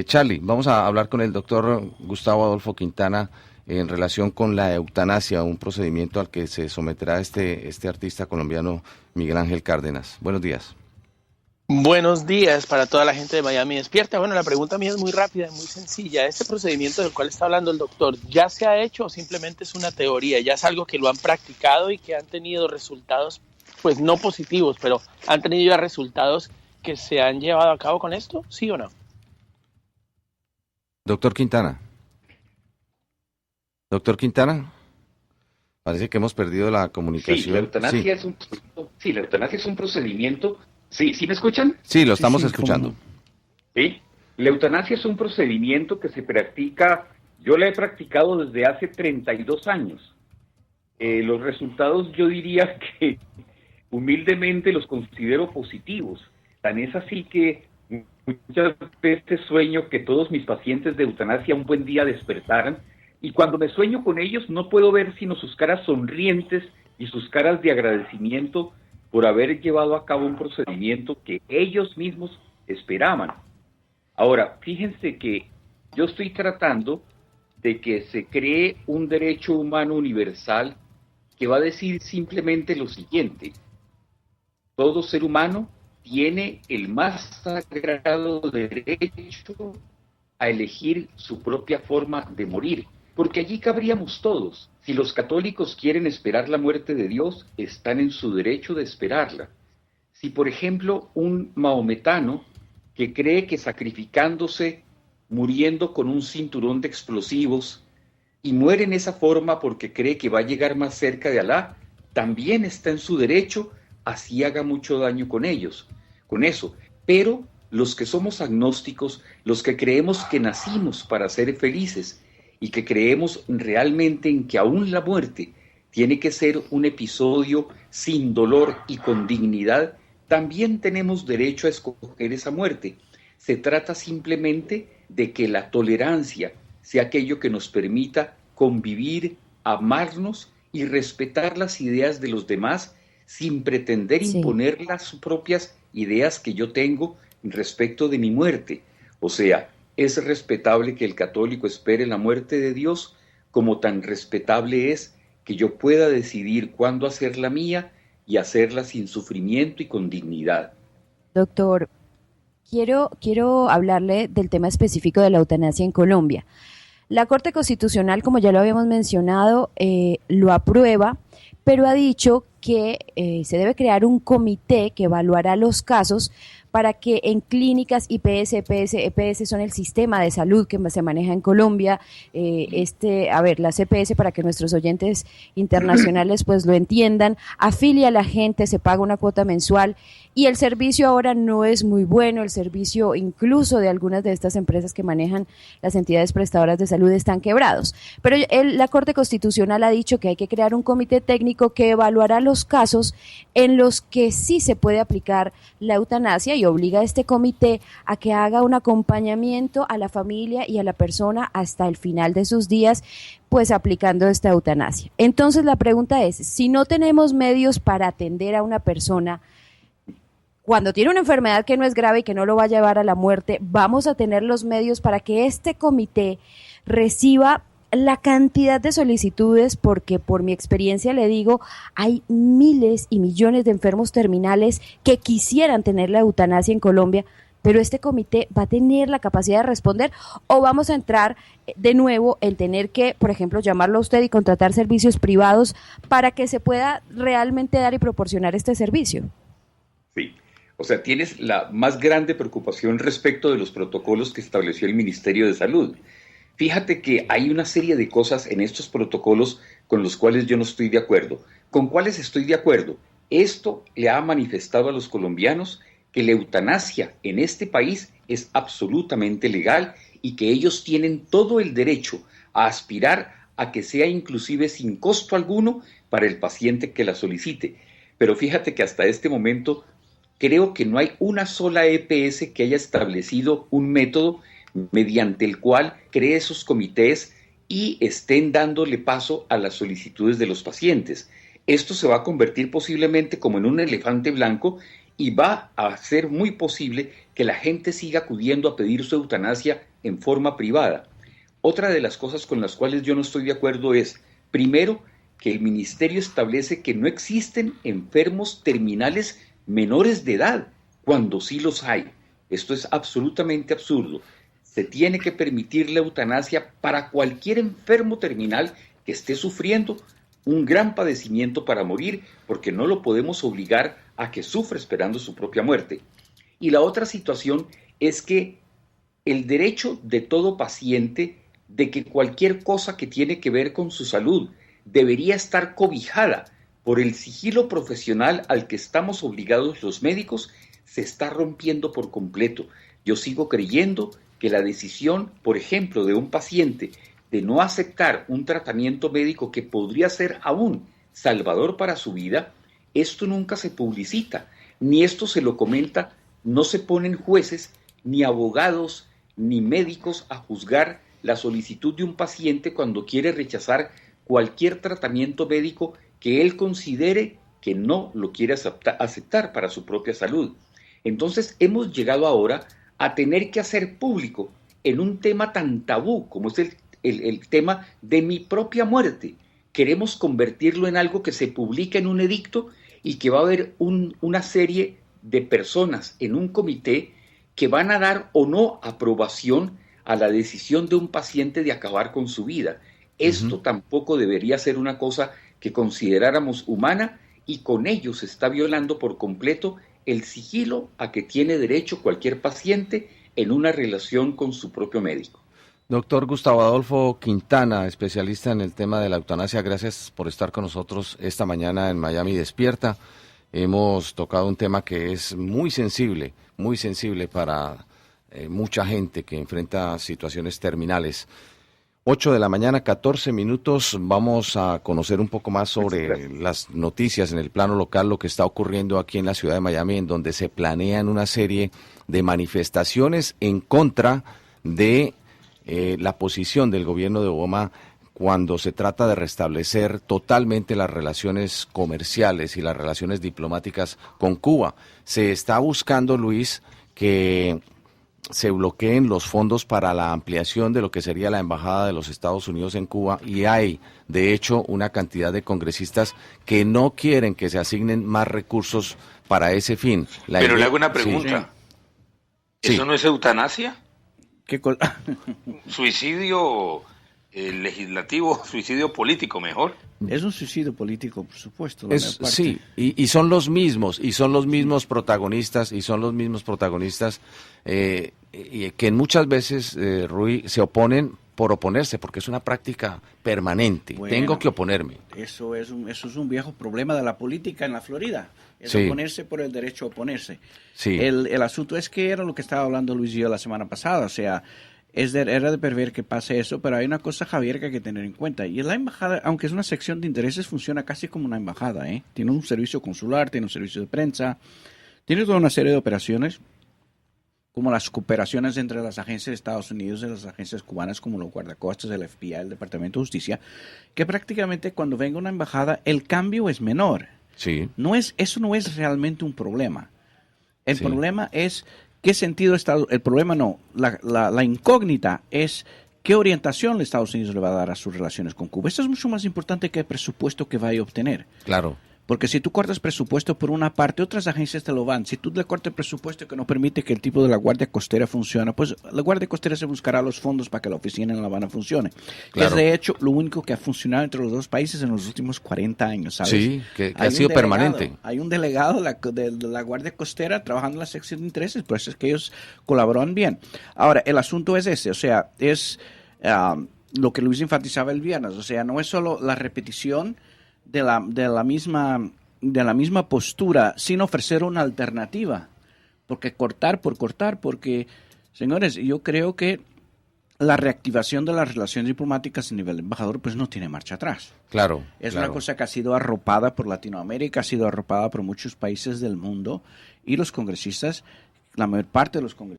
Charlie, vamos a hablar con el doctor Gustavo Adolfo Quintana en relación con la eutanasia, un procedimiento al que se someterá este artista colombiano Miguel Ángel Cárdenas. Buenos días. Buenos días para toda la gente de Miami Despierta. Bueno, la pregunta mía es muy rápida y muy sencilla. ¿Este procedimiento del cual está hablando el doctor ya se ha hecho o simplemente es una teoría? ¿Ya es algo que lo han practicado y que han tenido resultados, pues no positivos, pero han tenido ya resultados que se han llevado a cabo con esto? ¿Sí o no? Doctor Quintana. Doctor Quintana, parece que hemos perdido la Sí, comunicación. la eutanasia es un procedimiento. Sí, ¿sí me escuchan? Sí, lo estamos Sí, escuchando. Sí. La eutanasia es un procedimiento que se practica, yo la he practicado desde hace 32 años. Los resultados yo diría que humildemente los considero positivos. Tan es así que muchas veces sueño que todos mis pacientes de eutanasia un buen día despertaran, y cuando me sueño con ellos no puedo ver sino sus caras sonrientes y sus caras de agradecimiento por haber llevado a cabo un procedimiento que ellos mismos esperaban. Ahora, fíjense que yo estoy tratando de que se cree un derecho humano universal que va a decir simplemente lo siguiente: todo ser humano tiene el más sagrado derecho a elegir su propia forma de morir, porque allí cabríamos todos. Si los católicos quieren esperar la muerte de Dios, están en su derecho de esperarla. Si, por ejemplo, un mahometano que cree que sacrificándose, muriendo con un cinturón de explosivos, y muere en esa forma porque cree que va a llegar más cerca de Alá, también está en su derecho, así haga mucho daño con eso. Pero los que somos agnósticos, los que creemos que nacimos para ser felices y que creemos realmente en que aún la muerte tiene que ser un episodio sin dolor y con dignidad, también tenemos derecho a escoger esa muerte. Se trata simplemente de que la tolerancia sea aquello que nos permita convivir, amarnos y respetar las ideas de los demás sin pretender Sí. imponer las propias ideas que yo tengo respecto de mi muerte. O sea, es respetable que el católico espere la muerte de Dios, como tan respetable es que yo pueda decidir cuándo hacer la mía y hacerla sin sufrimiento y con dignidad. Doctor, quiero hablarle del tema específico de la eutanasia en Colombia. La Corte Constitucional, como ya lo habíamos mencionado, lo aprueba, pero ha dicho que se debe crear un comité que evaluará los casos para que en clínicas IPS, EPS son el sistema de salud que se maneja en Colombia, las EPS para que nuestros oyentes internacionales pues lo entiendan, afilia a la gente, se paga una cuota mensual y el servicio ahora no es muy bueno, el servicio incluso de algunas de estas empresas que manejan las entidades prestadoras de salud están quebrados. Pero la Corte Constitucional ha dicho que hay que crear un comité técnico que evaluará los casos en los que sí se puede aplicar la eutanasia y obliga a este comité a que haga un acompañamiento a la familia y a la persona hasta el final de sus días, pues aplicando esta eutanasia. Entonces la pregunta es, si no tenemos medios para atender a una persona cuando tiene una enfermedad que no es grave y que no lo va a llevar a la muerte, vamos a tener los medios para que este comité reciba la cantidad de solicitudes, porque por mi experiencia le digo, hay miles y millones de enfermos terminales que quisieran tener la eutanasia en Colombia, pero este comité va a tener la capacidad de responder o vamos a entrar de nuevo en tener que, por ejemplo, llamarlo a usted y contratar servicios privados para que se pueda realmente dar y proporcionar este servicio. Sí. O sea, tienes la más grande preocupación respecto de los protocolos que estableció el Ministerio de Salud. Fíjate que hay una serie de cosas en estos protocolos con los cuales yo no estoy de acuerdo. ¿Con cuáles estoy de acuerdo? Esto le ha manifestado a los colombianos que la eutanasia en este país es absolutamente legal y que ellos tienen todo el derecho a aspirar a que sea inclusive sin costo alguno para el paciente que la solicite. Pero fíjate que hasta este momento creo que no hay una sola EPS que haya establecido un método mediante el cual cree esos comités y estén dándole paso a las solicitudes de los pacientes. Esto se va a convertir posiblemente como en un elefante blanco y va a ser muy posible que la gente siga acudiendo a pedir su eutanasia en forma privada. Otra de las cosas con las cuales yo no estoy de acuerdo es, primero, que el ministerio establece que no existen enfermos terminales menores de edad, cuando sí los hay. Esto es absolutamente absurdo. Se tiene que permitir la eutanasia para cualquier enfermo terminal que esté sufriendo un gran padecimiento para morir, porque no lo podemos obligar a que sufra esperando su propia muerte. Y la otra situación es que el derecho de todo paciente de que cualquier cosa que tiene que ver con su salud debería estar cobijada por el sigilo profesional al que estamos obligados los médicos se está rompiendo por completo. Yo sigo creyendo que la decisión, por ejemplo, de un paciente de no aceptar un tratamiento médico que podría ser aún salvador para su vida, esto nunca se publicita, ni esto se lo comenta, no se ponen jueces, ni abogados, ni médicos a juzgar la solicitud de un paciente cuando quiere rechazar cualquier tratamiento médico que él considere que no lo quiere aceptar para su propia salud. Entonces hemos llegado ahora a tener que hacer público en un tema tan tabú como es el tema de mi propia muerte. Queremos convertirlo en algo que se publica en un edicto y que va a haber una serie de personas en un comité que van a dar o no aprobación a la decisión de un paciente de acabar con su vida. Esto tampoco debería ser una cosa que consideráramos humana y con ello se está violando por completo el sigilo a que tiene derecho cualquier paciente en una relación con su propio médico. Doctor Gustavo Adolfo Quintana, especialista en el tema de la eutanasia, gracias por estar con nosotros esta mañana en Miami Despierta. Hemos tocado un tema que es muy sensible para mucha gente que enfrenta situaciones terminales. 8 de la mañana, 14 minutos, vamos a conocer un poco más sobre las noticias en el plano local, lo que está ocurriendo aquí en la ciudad de Miami, en donde se planean una serie de manifestaciones en contra de la posición del gobierno de Obama cuando se trata de restablecer totalmente las relaciones comerciales y las relaciones diplomáticas con Cuba. Se está buscando, Luis, que se bloqueen los fondos para la ampliación de lo que sería la Embajada de los Estados Unidos en Cuba y hay, de hecho, una cantidad de congresistas que no quieren que se asignen más recursos para ese fin. Pero le hago una pregunta. Sí. ¿Eso no es eutanasia? ¿Qué Suicidio legislativo, suicidio político, mejor. Es un suicidio político, por supuesto. Sí, y son los mismos, protagonistas, y que muchas veces, Rui, se oponen por oponerse, porque es una práctica permanente. Bueno, tengo que oponerme. Eso es un viejo problema de la política en la Florida. Es oponerse por el derecho a oponerse. Sí. El asunto es que era lo que estaba hablando Luis y yo la semana pasada, o sea, era de prever que pase eso, pero hay una cosa, Javier, que hay que tener en cuenta. Y la embajada, aunque es una sección de intereses, funciona casi como una embajada, ¿eh? Tiene un servicio consular, tiene un servicio de prensa, tiene toda una serie de operaciones, como las cooperaciones entre las agencias de Estados Unidos y las agencias cubanas, como los guardacostas, el FBI, el Departamento de Justicia, que prácticamente cuando venga una embajada, el cambio es menor. Sí. Eso no es realmente un problema. El problema es... ¿Qué sentido está? El problema no, la incógnita es qué orientación Estados Unidos le va a dar a sus relaciones con Cuba. Esto es mucho más importante que el presupuesto que vaya a obtener. Claro. Porque si tú cortas presupuesto por una parte, otras agencias te lo van. Si tú le cortas presupuesto que no permite que el tipo de la Guardia Costera funcione, pues la Guardia Costera se buscará los fondos para que la oficina en La Habana funcione. Claro. Es de hecho lo único que ha funcionado entre los dos países en los últimos 40 años, ¿sabes? Sí, que ha sido permanente. Hay un delegado de la Guardia Costera trabajando en la sección de intereses, por eso es que ellos colaboran bien. Ahora, el asunto es ese, o sea, es lo que Luis enfatizaba el viernes, o sea, no es solo la repetición de la misma postura sin ofrecer una alternativa, porque porque, señores, yo creo que la reactivación de las relaciones diplomáticas a nivel embajador pues no tiene marcha atrás. Claro. Es una cosa que ha sido arropada por Latinoamérica, ha sido arropada por muchos países del mundo y los congresistas, la mayor parte de los congresistas